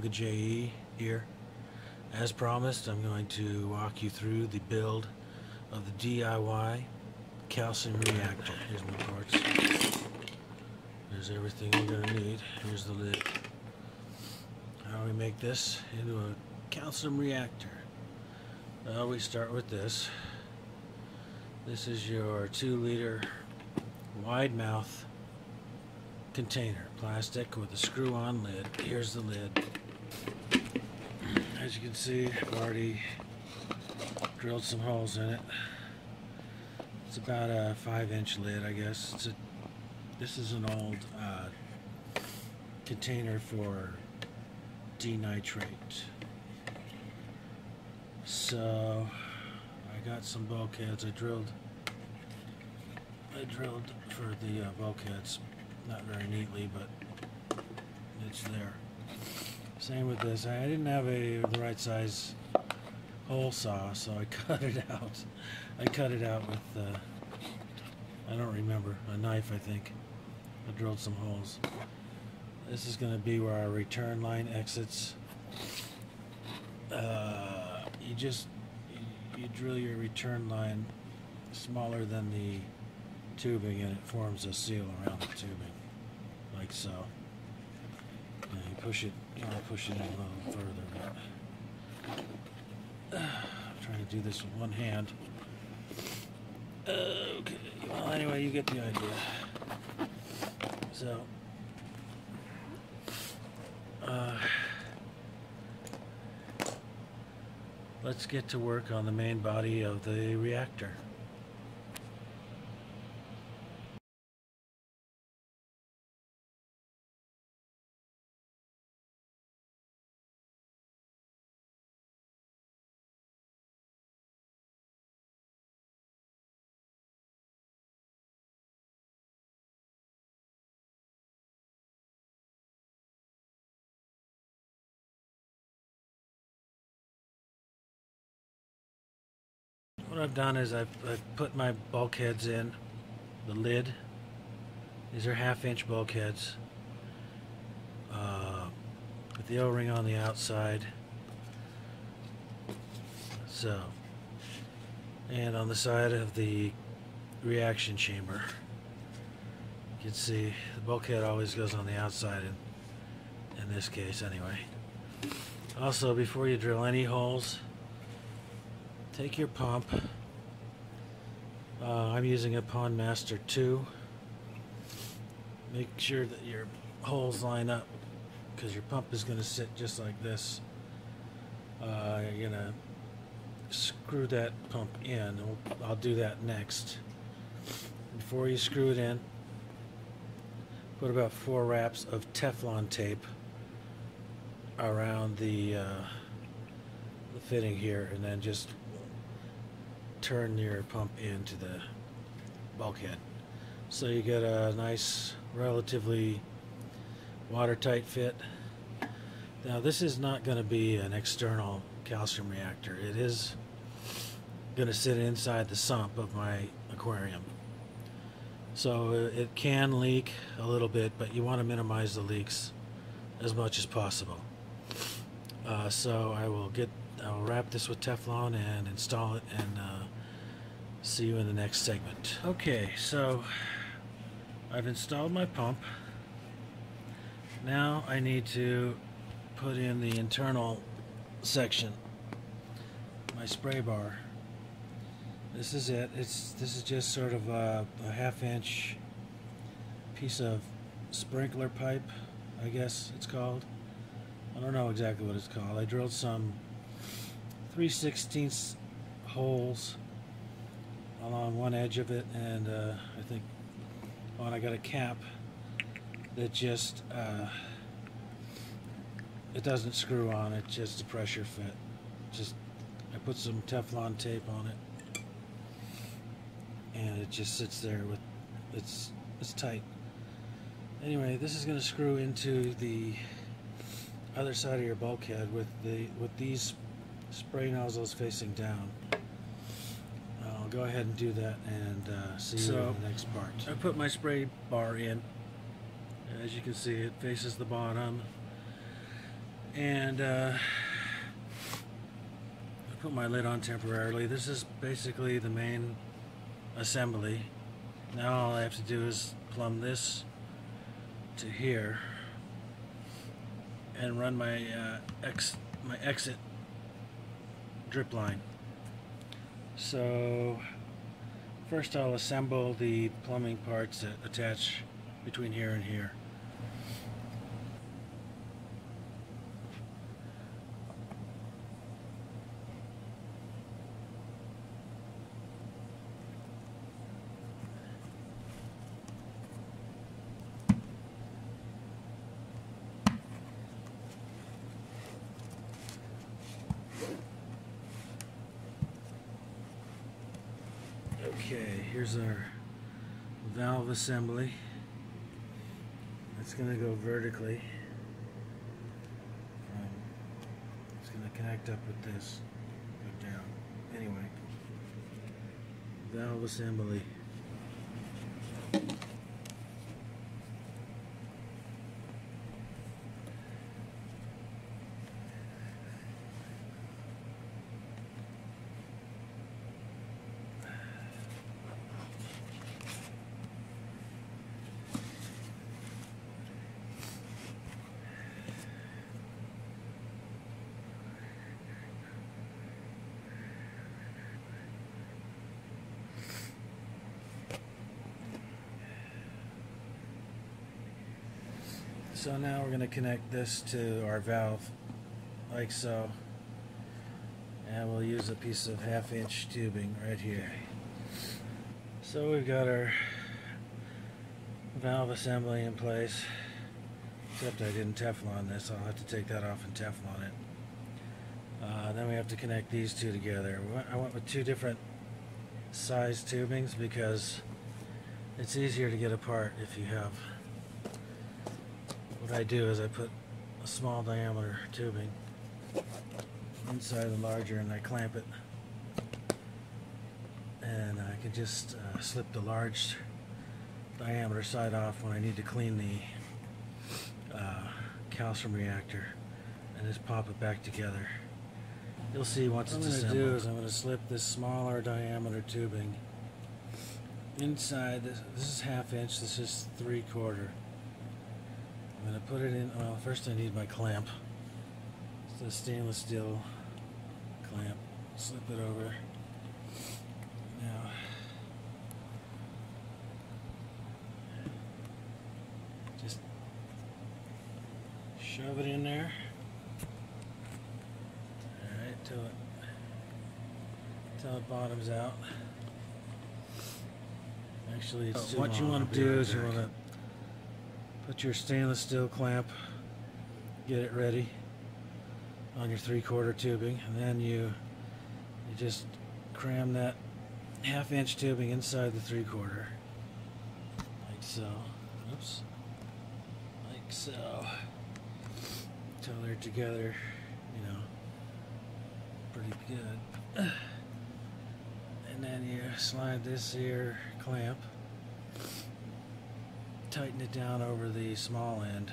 canogaJE here. As promised, I'm going to walk you through the build of the D.I.Y calcium reactor. Here's my parts. There's everything we're going to need. Here's the lid. How do we make this into a calcium reactor? Well, we start with this. This is your 2-liter wide mouth container, plastic with a screw-on lid. Here's the lid. As you can see, I've already drilled some holes in it. It's about a 5-inch lid, I guess. This is an old container for denitrate. So I got some bulkheads. I drilled for the bulkheads, not very neatly, but it's there. Same with this. I didn't have the right size hole saw, so I cut it out. I cut it out with I don't remember, a knife, I think. I drilled some holes. This is going to be where our return line exits. You drill your return line smaller than the tubing, and it forms a seal around the tubing, like so. And you push it. You want to push it in a little further. But, I'm trying to do this with one hand. Okay. Well, anyway, you get the idea. So. Let's get to work on the main body of the reactor. What I've done is I've put my bulkheads in the lid. These are 1/2-inch bulkheads with the O-ring on the outside. So, and on the side of the reaction chamber, you can see the bulkhead always goes on the outside in this case anyway. Also, before you drill any holes, take your pump. I'm using a Pond Master 2. Make sure that your holes line up, because your pump is going to sit just like this. You're going to screw that pump in. I'll do that next. Before you screw it in, put about 4 wraps of Teflon tape around the fitting here, and then just turn your pump into the bulkhead. So you get a nice, relatively watertight fit. Now this is not going to be an external calcium reactor. It is going to sit inside the sump of my aquarium. So it can leak a little bit, but you want to minimize the leaks as much as possible. So I'll wrap this with Teflon and install it, and see you in the next segment. Okay, so I've installed my pump. Now I need to put in the internal section, my spray bar. This is it. This is just sort of a 1/2-inch piece of sprinkler pipe, I guess it's called. I don't know exactly what it's called. I drilled some 3/16 holes along one edge of it, and I think, well, I got a cap that just it doesn't screw on. It's just a pressure fit. I put some Teflon tape on it, and it just sits there with it's tight. Anyway, this is going to screw into the other side of your bulkhead with these spray nozzles facing down. I'll go ahead and do that and see you in the next part. I put my spray bar in. As you can see, it faces the bottom, And I put my lid on temporarily. This is basically the main assembly. Now all I have to do is plumb this to here and run my exit drip line. So first I'll assemble the plumbing parts that attach between here and here. Okay, here's our valve assembly. It's going to go vertically. It's going to connect up with this, go down. Anyway, valve assembly. So now we're going to connect this to our valve like so, and we'll use a piece of 1/2-inch tubing right here. So we've got our valve assembly in place, except I didn't Teflon this. I'll have to take that off and Teflon it. Then we have to connect these two together. I went with 2 different size tubings because it's easier to get apart if you have. What I do is I put a small diameter tubing inside the larger and I clamp it, and I can just slip the large diameter side off when I need to clean the calcium reactor, and just pop it back together. You'll see once it's assembled. What I'm going to do is I'm going to slip this smaller diameter tubing inside. This is 1/2 inch, this is 3/4. I'm going to put it in. Well, first I need my clamp. It's a stainless steel clamp. Slip it over. Now, just shove it in there. Alright, till it bottoms out. Actually, it's what you want to do is you want to put your stainless steel clamp, get it ready on your 3/4 tubing, and then you just cram that 1/2-inch tubing inside the 3/4, like so. Oops, like so, till they're together, you know, pretty good. And then you slide this here clamp, tighten it down over the small end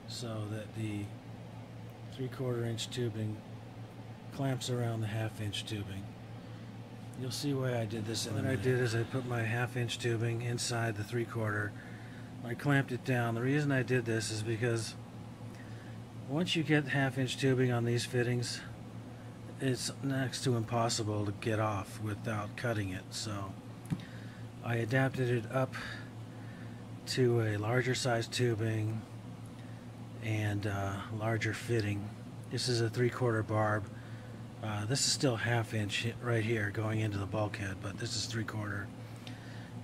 so that the 3/4 inch tubing clamps around the 1/2-inch tubing. You'll see why I did this in a minute. What I did is I put my 1/2-inch tubing inside the 3/4. I clamped it down. The reason I did this is because once you get 1/2-inch tubing on these fittings, it's next to impossible to get off without cutting it. So I adapted it up to a larger size tubing and larger fitting. This is a 3/4 barb. This is still 1/2-inch right here going into the bulkhead, but this is 3/4,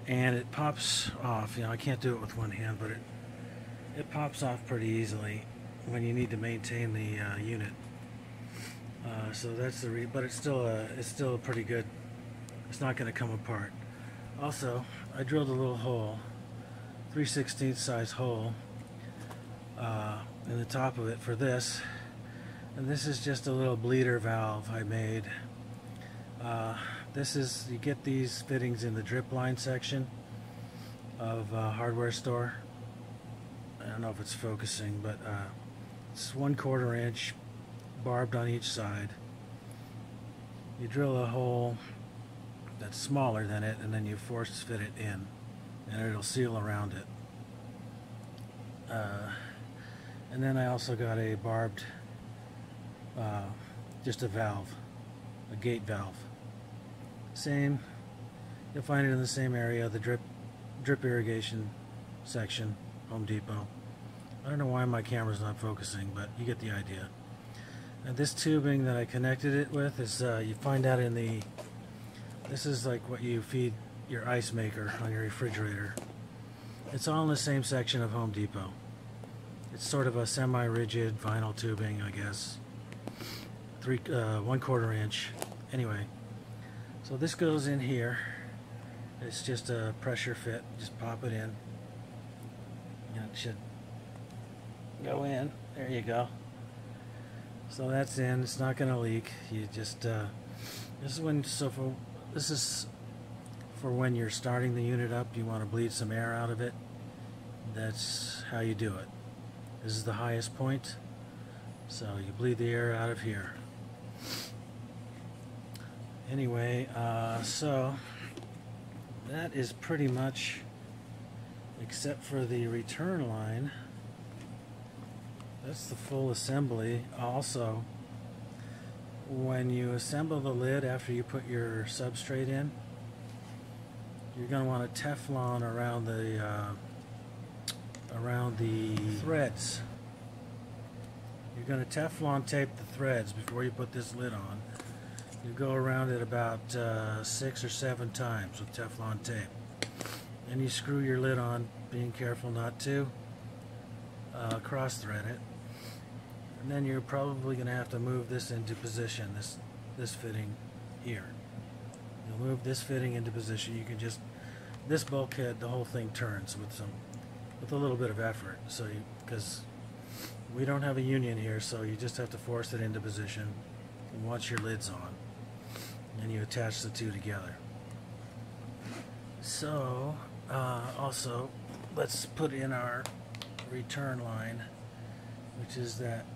and it pops off. You know, I can't do it with one hand, but it pops off pretty easily when you need to maintain the unit. So that's the but it's still pretty good. It's not going to come apart. Also, I drilled a little hole, 3/16 size hole in the top of it for this, and this is just a little bleeder valve I made. This is, you get these fittings in the drip line section of a hardware store. I don't know if it's focusing, but It's 1/4 inch, barbed on each side. You drill a hole that's smaller than it, and then you force fit it in, and it'll seal around it. And then I also got a barbed, just a valve, a gate valve. Same, you'll find it in the same area, the drip irrigation section, Home Depot. I don't know why my camera's not focusing, but you get the idea. And this tubing that I connected it with is, you find that in the, this is like what you feed your ice maker on your refrigerator. It's all in the same section of Home Depot. It's sort of a semi-rigid vinyl tubing, I guess. 1/4 inch. Anyway, so this goes in here. It's just a pressure fit. Just pop it in. And it should go in. There you go. So that's in. It's not going to leak. You just this is when this is for when you're starting the unit up. You want to bleed some air out of it. That's how you do it. This is the highest point, so you bleed the air out of here. Anyway, so that is pretty much, except for the return line, that's the full assembly. Also, when you assemble the lid after you put your substrate in, you're going to want to Teflon around the threads. You're going to Teflon tape the threads before you put this lid on. You go around it about 6 or 7 times with Teflon tape. And you screw your lid on, being careful not to cross thread it. And then you're probably going to have to move this into position, this fitting here. You'll move this fitting into position. You can just, this bulkhead, the whole thing turns with a little bit of effort. So because we don't have a union here, so you just have to force it into position once your lid's on. And you attach the two together. So, also, let's put in our return line, which is that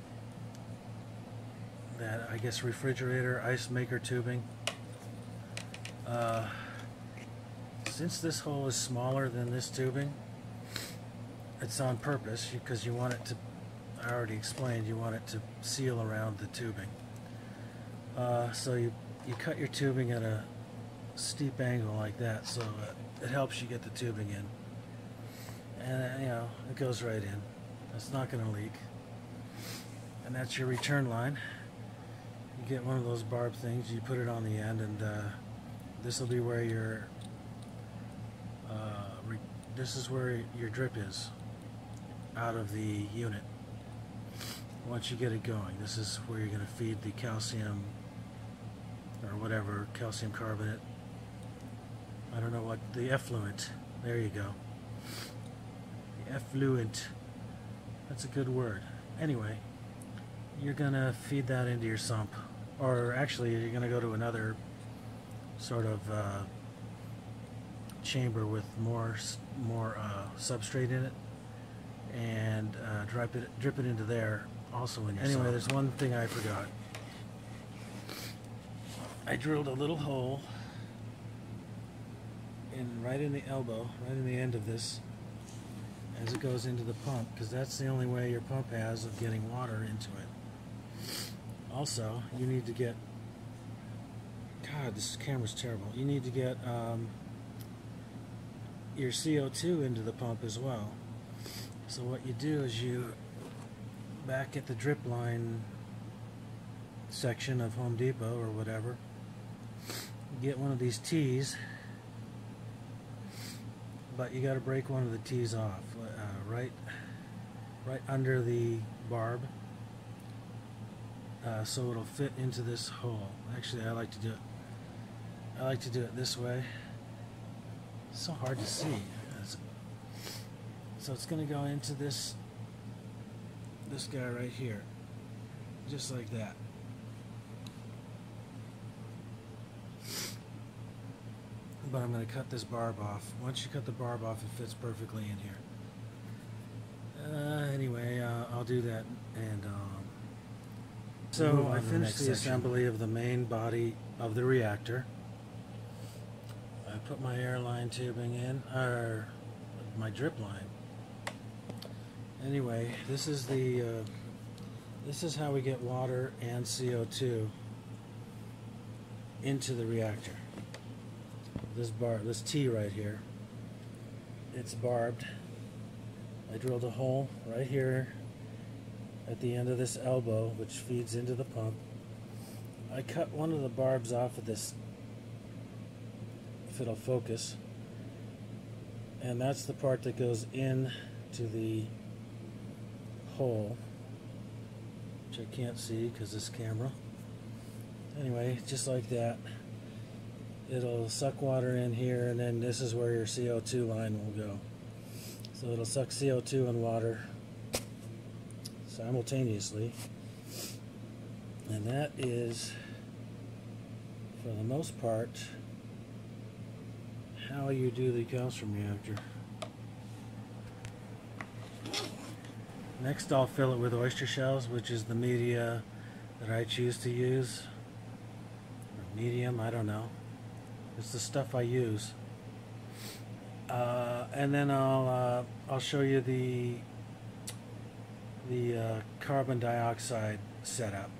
I guess refrigerator ice maker tubing. Since this hole is smaller than this tubing, it's on purpose because you want it to, I already explained, you want it to seal around the tubing. So you cut your tubing at a steep angle like that, so it helps you get the tubing in. And you know, it goes right in. It's not going to leak. And that's your return line. You get one of those barbed things, you put it on the end, and this will be where your this is where your drip is out of the unit. Once you get it going, this is where you're going to feed the calcium or whatever, calcium carbonate. I don't know what, the effluent. There you go. The effluent. That's a good word. Anyway, you're going to feed that into your sump. Or actually, you're going to go to another sort of chamber with more substrate in it, and drip it into there also in your sump. Anyway, there's one thing I forgot. I drilled a little hole right in the elbow, right in the end of this, as it goes into the pump, because that's the only way your pump has of getting water into it. Also, you need to get, God, this camera's terrible. You need to get your CO2 into the pump as well. So what you do is you, back at the drip line section of Home Depot or whatever, you get one of these T's, but you got to break one of the T's off, right under the barb, so it'll fit into this hole. Actually, I like to do it this way. It's so hard to see. So it's going to go into this guy right here, just like that. But I'm going to cut this barb off. Once you cut the barb off, it fits perfectly in here. Anyway, I'll do that. And so I finished the assembly of the main body of the reactor. I put my airline tubing in, or my drip line. Anyway, this is how we get water and CO2 into the reactor. This T right here, it's barbed. I drilled a hole right here at the end of this elbow, which feeds into the pump. I cut one of the barbs off of this, if it'll focus, and that's the part that goes in to the hole, which I can't see because this camera. Anyway, just like that, it'll suck water in here, and then this is where your CO2 line will go. So it'll suck CO2 and water simultaneously, and that is, for the most part, how you do the calcium reactor. Next, I'll fill it with oyster shells, which is the media that I choose to use. Or medium, I don't know. It's the stuff I use. And then I'll show you the carbon dioxide setup.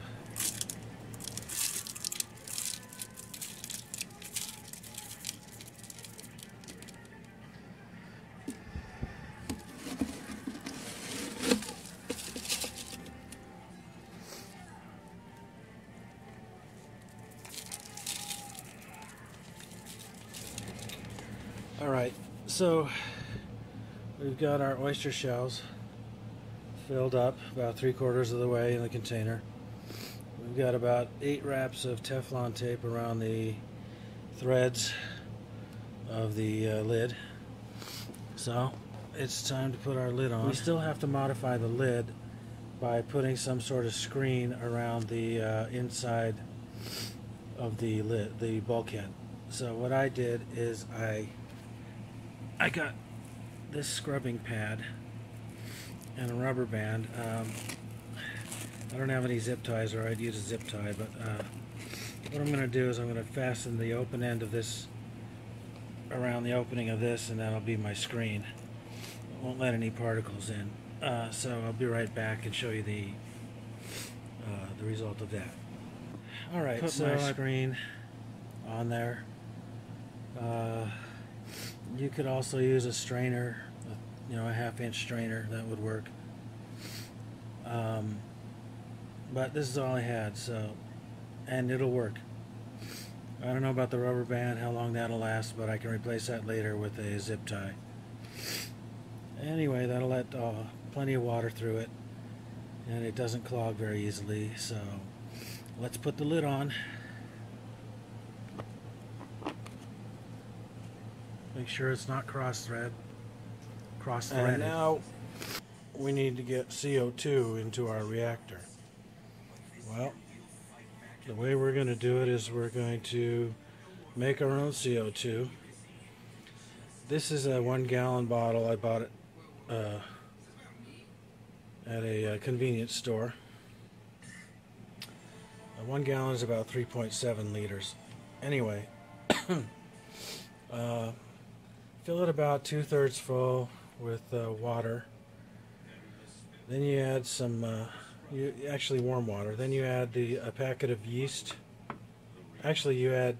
Alright, so we've got our oyster shells filled up about 3/4 of the way in the container. We've got about 8 wraps of Teflon tape around the threads of the lid. So it's time to put our lid on. We still have to modify the lid by putting some sort of screen around the inside of the lid, the bulkhead. So what I did is I got this scrubbing pad and a rubber band. I don't have any zip ties, or I'd use a zip tie, but what I'm going to do is I'm going to fasten the open end of this around the opening of this, and that'll be my screen. It won't let any particles in. So I'll be right back and show you the result of that. Alright, put my screen on there. You could also use a strainer, a 1/2-inch strainer, that would work. But this is all I had, so, and it'll work. I don't know about the rubber band, how long that'll last, but I can replace that later with a zip tie. Anyway, that'll let plenty of water through it, and it doesn't clog very easily. So let's put the lid on. Make sure it's not cross-threaded. And now we need to get CO2 into our reactor. Well, the way we're going to do it is we're going to make our own CO2. This is a 1-gallon bottle. I bought it at a convenience store. 1 gallon is about 3.7 liters. Anyway, fill it about 2/3 full with water. Then you add some, actually warm water. Then you add a packet of yeast. Actually, you add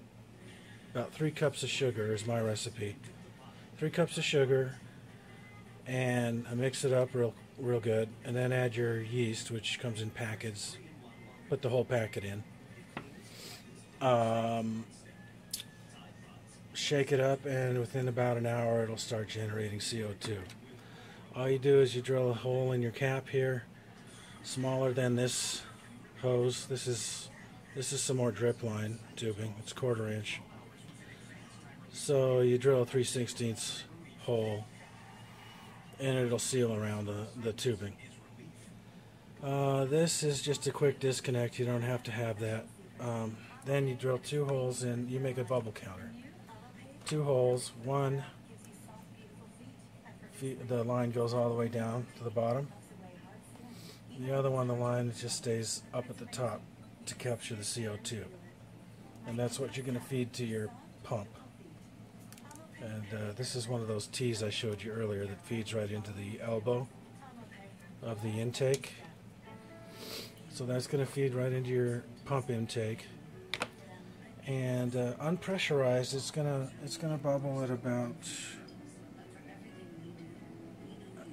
about 3 cups of sugar is my recipe. 3 cups of sugar, and mix it up real good. And then add your yeast, which comes in packets. Put the whole packet in. Shake it up, and within about an hour it'll start generating CO2. All you do is you drill a hole in your cap here, smaller than this hose. This is some more drip line tubing. It's 1/4 inch. So you drill a 3/16 hole, and it'll seal around the tubing. This is just a quick disconnect. You don't have to have that. Then you drill 2 holes, and you make a bubble counter. 2 holes, 1 the line goes all the way down to the bottom. The other one, the line just stays up at the top to capture the CO2. And that's what you're going to feed to your pump. And this is one of those T's I showed you earlier that feeds right into the elbow of the intake. So that's going to feed right into your pump intake. And unpressurized, it's gonna bubble at about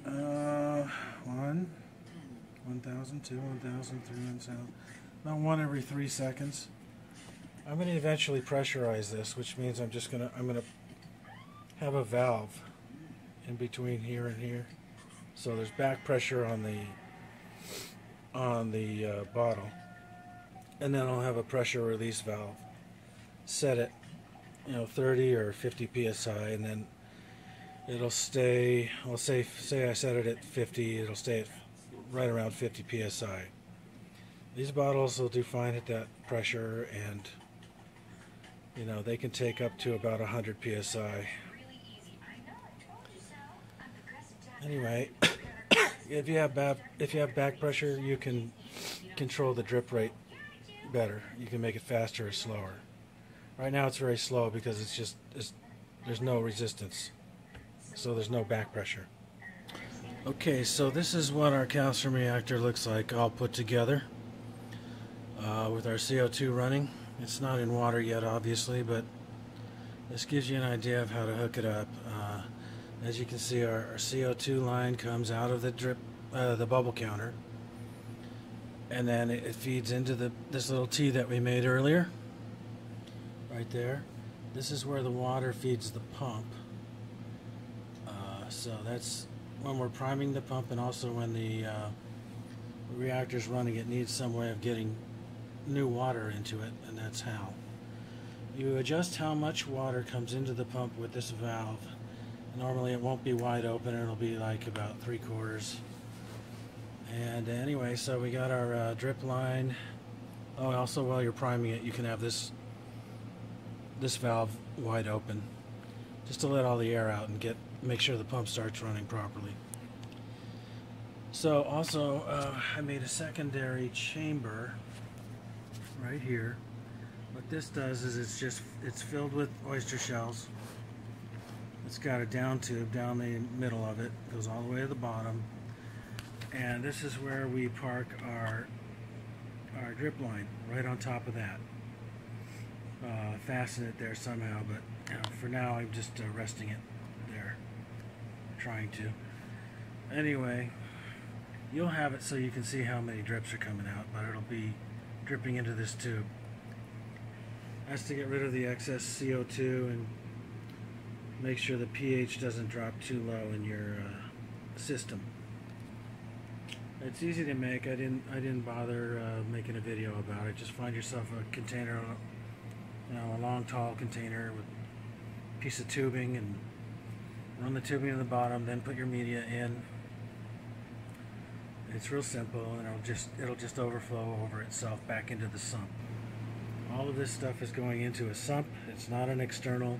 1,000, 2, 1,000, 3, 1,000, about 1 every 3 seconds. I'm going to eventually pressurize this, which means I'm gonna have a valve in between here and here, so there's back pressure on the bottle, and then I'll have a pressure release valve. Set it, 30 or 50 psi, and then it'll stay. I'll say I set it at 50. It'll stay at right around 50 psi. These bottles will do fine at that pressure, and they can take up to about 100 psi. Anyway, if you have back pressure, you can control the drip rate better. You can make it faster or slower. Right now it's very slow because there's no resistance, so there's no back pressure. Okay, so this is what our calcium reactor looks like all put together with our CO2 running. It's not in water yet, obviously, but this gives you an idea of how to hook it up. As you can see, our CO2 line comes out of the bubble counter, and then it feeds into this little T that we made earlier. Right there. This is where the water feeds the pump. So that's when we're priming the pump, and also when the reactor's running, it needs some way of getting new water into it, and that's how. You adjust how much water comes into the pump with this valve. Normally it won't be wide open, it'll be like about 3/4. And anyway, so we got our drip line. Oh, also while you're priming it, you can have this valve wide open just to let all the air out and make sure the pump starts running properly. So also I made a secondary chamber right here. What this does is it's filled with oyster shells. It's got a down tube down the middle of it, goes all the way to the bottom, and this is where we park our drip line, right on top of that. Fasten it there somehow, but for now I'm just resting it there, trying to. Anyway, you'll have it so you can see how many drips are coming out, but it'll be dripping into this tube. That's to get rid of the excess CO2 and make sure the pH doesn't drop too low in your system. It's easy to make. I didn't bother making a video about it. Just find yourself a container, a long tall container with a piece of tubing, and run the tubing to the bottom, then put your media in. It's real simple, and it'll just overflow over itself back into the sump. All of this stuff is going into a sump. It's not an external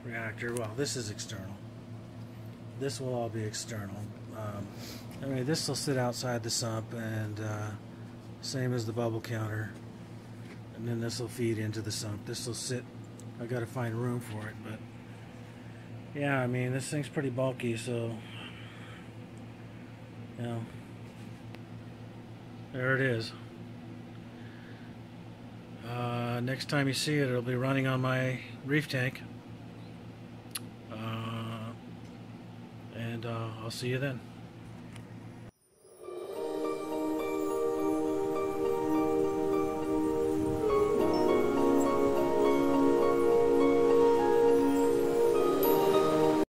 reactor. Well, this is external. This will all be external. Anyway, this will sit outside the sump, and same as the bubble counter. And then this will feed into the sump. This will sit. I've got to find room for it, but yeah, I mean, this thing's pretty bulky, so there it is. Next time you see it, it'll be running on my reef tank, and I'll see you then.